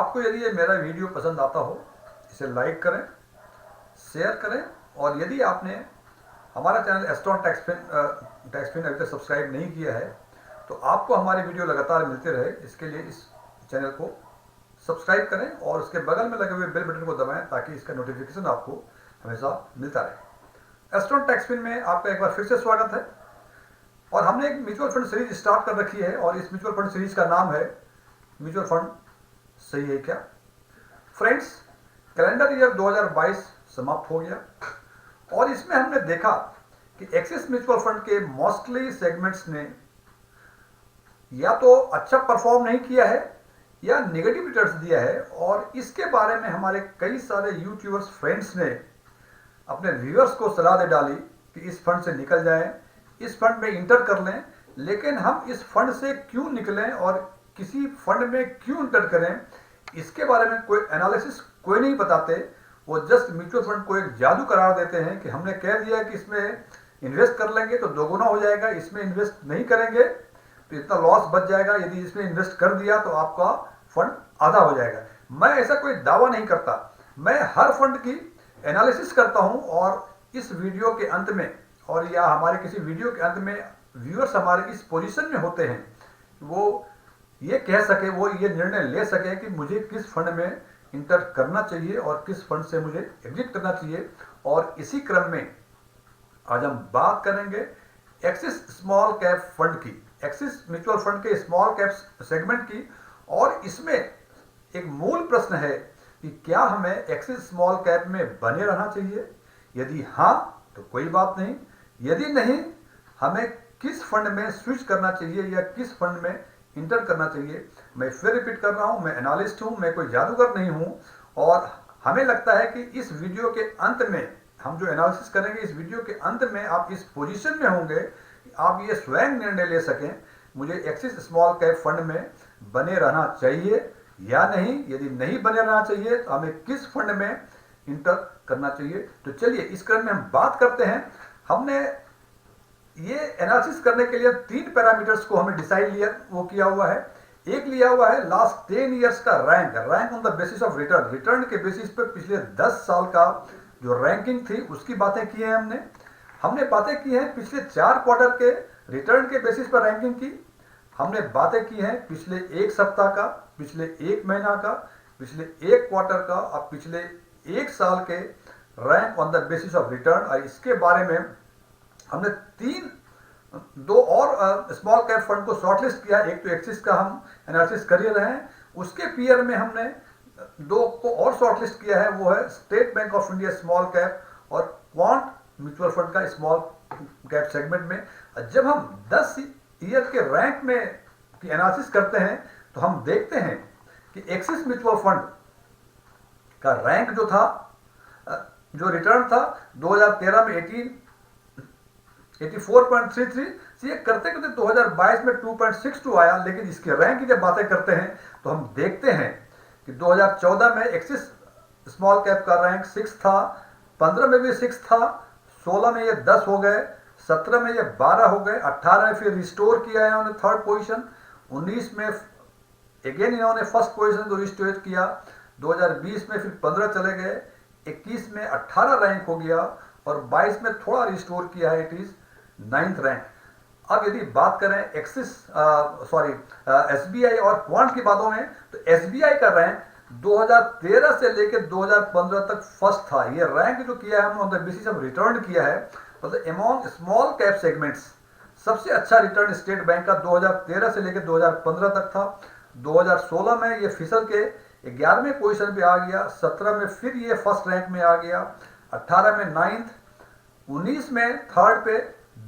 आपको यदि ये मेरा वीडियो पसंद आता हो, इसे लाइक करें, शेयर करें, और यदि आपने हमारा चैनल एस्ट्रॉन टैक्सपिन अभी तक सब्सक्राइब नहीं किया है तो आपको हमारे वीडियो लगातार मिलते रहे, इसके लिए इस चैनल को सब्सक्राइब करें और उसके बगल में लगे हुए बेल बटन को दबाएं ताकि इसका नोटिफिकेशन आपको हमेशा मिलता रहे। एस्ट्रॉन टैक्सपिन में आपका एक बार फिर से स्वागत है। और हमने एक म्यूचुअल फंड सीरीज स्टार्ट कर रखी है और इस म्यूचुअल फंड सीरीज का नाम है म्यूचुअल फंड सही है क्या। फ्रेंड्स, कैलेंडर ईयर 2022 समाप्त हो गया और इसमें हमने देखा कि एक्सिस म्यूचुअल फंड के मोस्टली सेगमेंट्स ने या तो अच्छा परफॉर्म नहीं किया है या नेगेटिव रिटर्न्स दिया है, और इसके बारे में हमारे कई सारे यूट्यूबर्स फ्रेंड्स ने अपने व्यूअर्स को सलाह दे डाली कि इस फंड से निकल जाएं, इस फंड में इंटर कर लें। लेकिन हम इस फंड से क्यों निकलें और किसी फंड में क्यों इंटर करें, इसके बारे में कोई एनालिसिस कोई नहीं बताते। वो जस्ट म्यूचुअल फंड को एक जादू करार देते हैं कि हमने कह दिया कि इसमें इन्वेस्ट कर लेंगे तो दोगुना हो जाएगा, इसमें इन्वेस्ट नहीं करेंगे तो इतना लॉस बच जाएगा, यदि इसमें इन्वेस्ट कर दिया तो आपका फंड आधा हो जाएगा। मैं ऐसा कोई दावा नहीं करता, मैं हर फंड की एनालिसिस करता हूं और इस वीडियो के अंत में और या हमारे किसी वीडियो के अंत में व्यूअर्स हमारे इस पोजीशन में होते हैं, वो ये कह सके, वो ये निर्णय ले सके कि मुझे किस फंड में इंटर करना चाहिए और किस फंड से मुझे एग्जिट करना चाहिए। और इसी क्रम में आज हम बात करेंगे एक्सिस स्मॉल कैप फंड की, एक्सिस म्यूचुअल फंड के स्मॉल कैप सेगमेंट की। और इसमें एक मूल प्रश्न है कि क्या हमें एक्सिस स्मॉल कैप में बने रहना चाहिए, यदि हाँ तो कोई बात नहीं, यदि नहीं हमें किस फंड में स्विच करना चाहिए या किस फंड में इंटर करना चाहिए। मैं फिर रिपीट कर रहा हूं, मैं एनालिस्ट हूं, मैं कोई जादूगर नहीं हूं। और हमें लगता है कि इस वीडियो के अंत में हम जो एनालिसिस करेंगे, इस वीडियो के अंत में आप इस पोजीशन में होंगे कि आप ये स्वयं निर्णय ले सकें मुझे एक्सिस स्मॉल कैप फंड में बने रहना चाहिए या नहीं। यदि नहीं बने रहना चाहिए तो हमें किस फंड में इंटर करना चाहिए। तो चलिए इस क्रम में हम बात करते हैं। हमने ये एनालिसिस करने के लिए 3 पैरामीटर्स को हमें डिसाइड किया हुआ है। एक लिया हुआ है लास्ट 10 इयर्स का rank on the basis of return के बेसिस पे पिछले 10 साल का जो रैंकिंग थी उसकी बातें की हैं हमने बातें की हैं पिछले 4 क्वार्टर के रिटर्न के बेसिस पर रैंकिंग की। हमने बातें की हैं पिछले 1 सप्ताह का, पिछले 1 महीना का, पिछले 1 क्वार्टर का और पिछले 1 साल के rank on the basis of return. और इसके बारे में हमने 2 और स्मॉल कैप फंड को शॉर्टलिस्ट किया। एक तो एक्सिस का हम एनालिसिस कर ही रहे हैं, उसके पीयर में हमने 2 को और शॉर्टलिस्ट किया है, वो है state bank of India small cap और क्वांट म्यूचुअल फंड का स्मॉल कैप सेगमेंट में। जब हम 10 ईयर के रैंक में की एनालिसिस करते हैं तो हम देखते हैं कि एक्सिस म्यूचुअल फंड का रैंक जो था, जो रिटर्न था 2013 में 84.33, ये करते करते 2022 में 2.62 आया। लेकिन इसके रैंक की जब बातें करते हैं तो हम देखते हैं कि 2014 में एक्सिस स्मॉल कैप का रैंक 6 था, 15 में भी 6 था, 16 में ये 10 हो गए, 17 में ये 12 हो गए, 18 में फिर रिस्टोर किया है इन्होंने 3rd पोजीशन, 19 में अगेन इन्होंने 1st पोजीशन को रिस्टोर किया, 2020 में फिर 15 चले गए, 21 में 18 रैंक हो गया और 22 में थोड़ा रिस्टोर किया है, इट इज 9th रैंक। अब यदि बात करें एसबीआई और क्वांट की बातों में तो एसबीआई का रैंक 2013 से लेकर 2015 तक फर्स्ट था। ये रैंक जो किया है हमने on the basis of return किया है, मतलब अमॉन्ग स्मॉल कैप सेगमेंट्स सबसे अच्छा रिटर्न स्टेट बैंक का 2013 से लेकर 2015 तक था। 2016 में ये फिसल के 11वें पोजीशन पे आ गया, 17 में फिर ये फर्स्ट रैंक में आ गया, 18 में 9th, 19 में 3rd पे,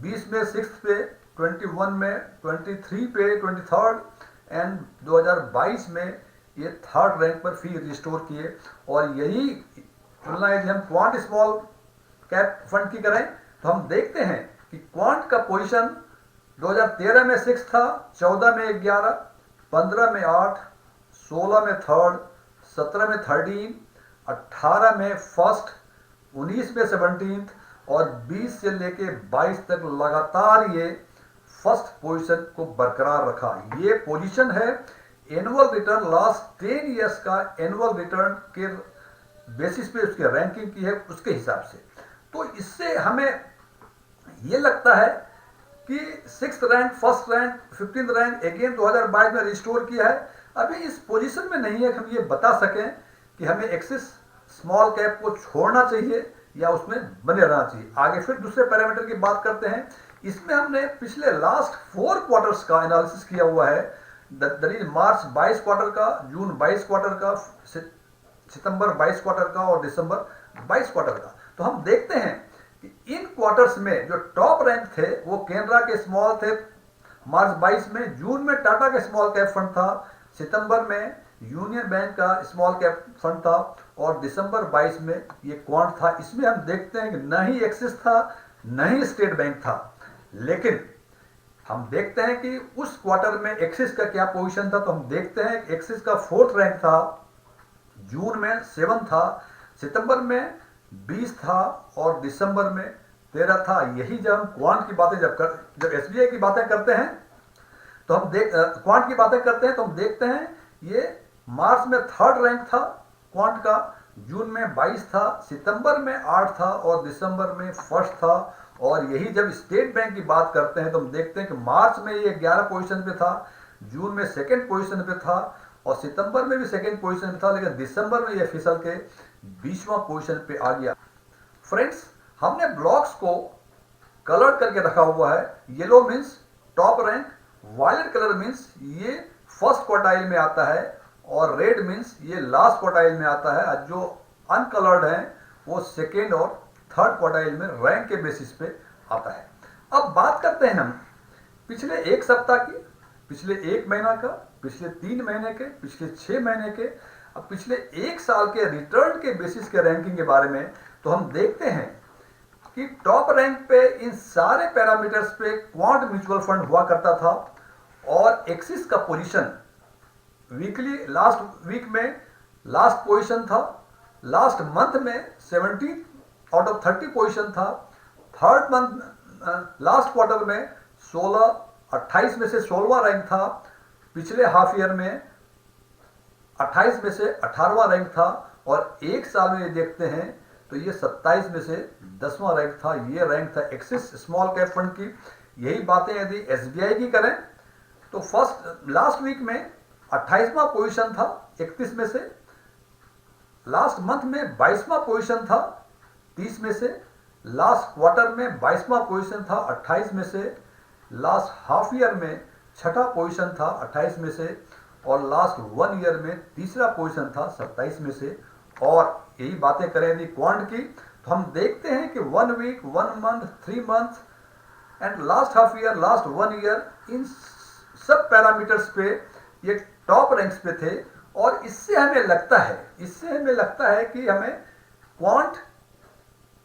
20 में 6th पे, 21 में 23 पे 23rd एंड 2022 में ये 3rd रैंक पर फिर रिस्टोर किए। और यही तुलना यदि हम क्वांट स्मॉल कैप फंड की करें तो हम देखते हैं कि क्वांट का पोजीशन 2013 में 6 था, 14 में 11, 15 में 8, 16 में 3rd, 17 में 13, 18 में 1st, 19 में 17th और 20 से लेके 22 तक लगातार ये फर्स्ट पोजीशन को बरकरार रखा। ये पोजीशन है एनुअल रिटर्न लास्ट 10 ईयर्स का एनुअल रिटर्न के बेसिस पे उसकी रैंकिंग की है उसके हिसाब से। तो इससे हमें ये लगता है कि 6th rank, 1st rank, 15th rank again 2022 में रिस्टोर किया है। अभी इस पोजीशन में नहीं है कि हम ये बता सकें कि हमें एक्सिस स्मॉल कैप को छोड़ना चाहिए या उसमें बने रहना चाहिए। आगे फिर दूसरे पैरामीटर की बात करते हैं। इसमें हमने पिछले लास्ट 4 क्वार्टर्स का एनालिसिस किया हुआ है, दैट इज मार्च 22 क्वार्टर का, जून 22 क्वार्टर का, सितंबर 22 क्वार्टर का और दिसंबर 22 क्वार्टर का। तो हम देखते हैं कि इन क्वार्टर्स में जो टॉप रैंक थे वो केनरा के स्मॉल थे मार्च 22 में, जून में टाटा के स्मॉल कैप फंड था, सितंबर में यूनियन बैंक का स्मॉल कैप फंड था और दिसंबर 22 में ये क्वांट था। इसमें हम देखते हैं कि न ही एक्सिस था न ही स्टेट बैंक था, लेकिन हम देखते हैं कि उस क्वार्टर में एक्सिस का क्या पोजीशन था। तो हम देखते हैं कि एक्सिस का 4th रैंक था, जून में 7 था, सितंबर में 20 था और दिसंबर में 13 था। यही जब हम क्वांट की बातें जब एसबीआई की बातें करते हैं तो हम क्वांट की बातें करते हैं तो हम देखते हैं ये मार्च में 3rd रैंक था क्वांट का, जून में 22 था, सितंबर में 8 था और दिसंबर में 1st था। और यही जब स्टेट बैंक की बात करते हैं तो हम देखते हैं कि मार्च में ये 11 पोजीशन पे था, जून में 2nd पोजीशन पे था और सितंबर में भी 2nd पोजीशन पे था, लेकिन दिसंबर में ये फिसल के 20वां पोजीशन पे आ गया। फ्रेंड्स, हमने ब्लॉक्स को कलर करके रखा हुआ है। Yellow means top rank, violet colour means ये 1st क्वार्टाइल में आता है और रेड मीन्स ये लास्ट क्वार्टाइल में आता है। जो अनकलर्ड है वो 2nd और 3rd क्वार्टाइल में रैंक के बेसिस पे आता है। अब बात करते हैं हम पिछले एक सप्ताह की, पिछले 1 महीना का, पिछले 3 महीने के, पिछले 6 महीने के, अब पिछले 1 साल के रिटर्न के बेसिस के रैंकिंग के बारे में। तो हम देखते हैं कि टॉप रैंक पे इन सारे पैरामीटर्स पे क्वांट म्यूचुअल फंड हुआ करता था और एक्सिस का पोजीशन वीकली लास्ट वीक में लास्ट पोजीशन था, लास्ट मंथ में 17 आउट ऑफ 30 पोजीशन था, 3rd मंथ लास्ट क्वार्टर में 28 में से 16वां रैंक था, पिछले हाफ ईयर में 28 में से 18वां रैंक था और 1 साल में ये देखते हैं तो ये 27 में से 10वां रैंक था। ये रैंक था एक्सिस स्मॉल कैप फंड की। यही बातें यदि एसबीआई की करें तो लास्ट वीक में 28वां पोजीशन था 31 में से, लास्ट मंथ में 22वां पोजीशन था 30 में से, लास्ट क्वार्टर में 22वां पोजीशन था 28 में से, लास्ट हाफ ईयर में 6ठा पोजीशन था 28 में से और लास्ट 1 ईयर में 3रा पोजीशन था 27 में से। और यही बातें करें यदि क्वांट की तो हम देखते हैं कि 1 week, 1 month, 3 month and last half year, last 1 year, इन सब पैरामीटर्स पे ये टॉप रैंक्स पे थे। और इससे हमें लगता है कि हमें क्वांट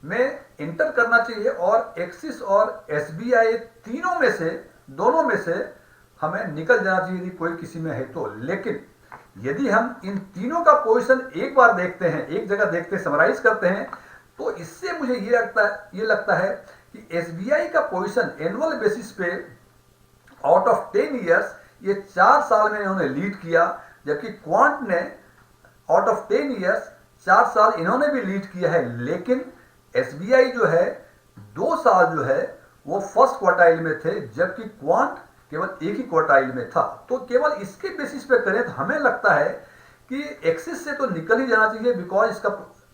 में इंटर करना चाहिए और एक्सिस और एसबीआई तीनों में से, दोनों में से हमें निकल जाना चाहिए यदि कोई किसी में है तो। लेकिन यदि हम इन तीनों का पोजीशन एक बार देखते हैं, एक जगह देखते हैं, समराइज करते हैं, तो इससे मुझे ये लगता है कि एसबीआई का पोजीशन एनुअल बेसिस पे आउट ऑफ 10 ईयर्स ये 4 साल में इन्होंने लीड किया, जबकि क्वांट ने आउट ऑफ 10 ईयर्स 4 साल इन्होंने भी लीड किया है। लेकिन एसबीआई जो है 2 साल जो है वो 1st क्वार्टाइल में थे, जबकि क्वांट केवल 1 ही क्वार्टाइल में था। तो केवल इसके बेसिस पे करें तो हमें लगता है कि एक्सिस से तो निकल ही जाना चाहिए, बिकॉज इसका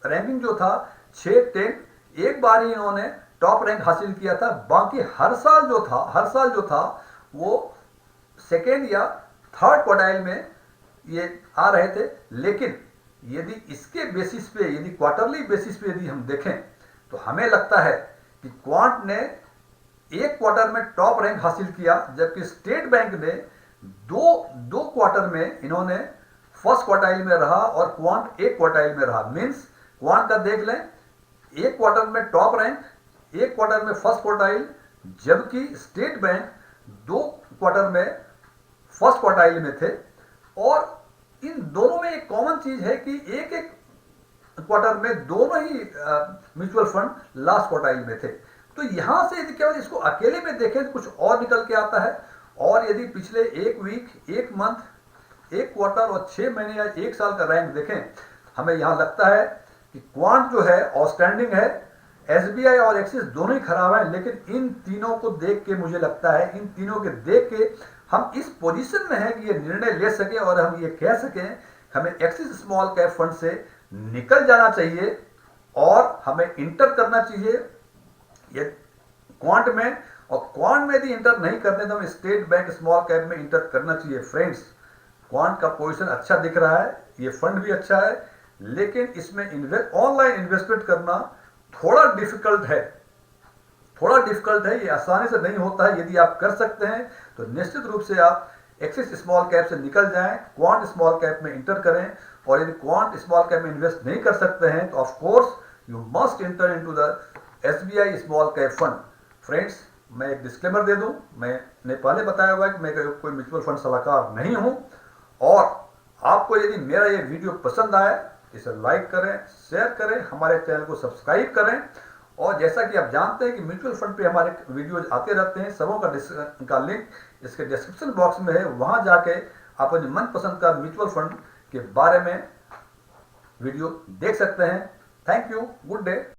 रैंकिंग जो था 6-10 एक बार ही इन्होंने टॉप रैंक हासिल किया था, बाकी हर साल जो था वो 2nd या 3rd क्वार्टाइल में ये आ रहे थे। लेकिन यदि इसके बेसिस पे, यदि क्वार्टरली बेसिस पे यदि हम देखें तो हमें लगता है कि क्वांट ने 1 क्वार्टर में टॉप रैंक हासिल किया, जबकि स्टेट बैंक ने दो क्वार्टर में इन्होंने 1st क्वार्टाइल में रहा और क्वांट 1 क्वार्टाइल में रहा। मींस क्वांट का देख लें 1 क्वार्टर में टॉप रैंक, 1 क्वार्टर में 1st क्वार्टाइल, जबकि स्टेट बैंक 2 क्वार्टर में 1st क्वार्टाइल में थे। और इन दोनों में एक कॉमन चीज है कि एक क्वार्टर में दोनों ही म्यूचुअल फंड लास्ट क्वार्टाइल में थे। तो यहां से यदि केवल इसको अकेले में देखें तो कुछ और निकल के आता है। और यदि पिछले 1 वीक, 1 मंथ एक क्वार्टर और 6 महीने या 1 साल का रैंक देखें, हमें यहाँ लगता है कि क्वांट जो है आउटस्टैंडिंग है, एसबीआई और एक्सिस दोनों ही खराब हैं, लेकिन इन तीनों को देख के मुझे लगता है, इन तीनों के देख के हम इस पोजीशन में हैं कि ये निर्णय ले सके और हम ये कह सकें हमें एक्सिस स्मॉल कैप फंड से निकल जाना चाहिए और हमें इंटर करना चाहिए ये क्वांट में, और क्वांट में यदि इंटर नहीं करते तो हमें स्टेट बैंक स्मॉल कैप में इंटर करना चाहिए। फ्रेंड्स, क्वांट का पोजीशन अच्छा दिख रहा है, ये फंड भी अच्छा है, लेकिन इसमें ऑनलाइन इन्वेस्टमेंट करना थोड़ा डिफिकल्ट है, ये आसानी से नहीं होता है। यदि आप कर सकते हैं तो निश्चित रूप से आप एक्सिस स्मॉल कैप से निकल जाएं, क्वांट स्मॉल कैप में इंटर करें, और यदि क्वांट स्मॉल कैप में इन्वेस्ट नहीं कर सकते हैं तो of course you must inter into the SBI small cap fund. Friends, मैं एक डिस्क्लेमर दे दूं, मैंने पहले बताया हुआ है कि मैं कोई म्यूचुअल फंड सलाहकार नहीं हूं, और आपको यदि मेरा ये वीडियो पसंद आए इसे लाइक करें, शेयर करें, हमारे चैनल को सब्सक्राइब करें, और जैसा कि आप जानते हैं कि म्यूचुअल फंड पे हमारे वीडियोज आते रहते हैं, सबों का लिंक इसके डिस्क्रिप्शन बॉक्स में है, वहां जाके आप अपने मनपसंद का म्यूचुअल फंड के बारे में वीडियो देख सकते हैं। Thank you, good day.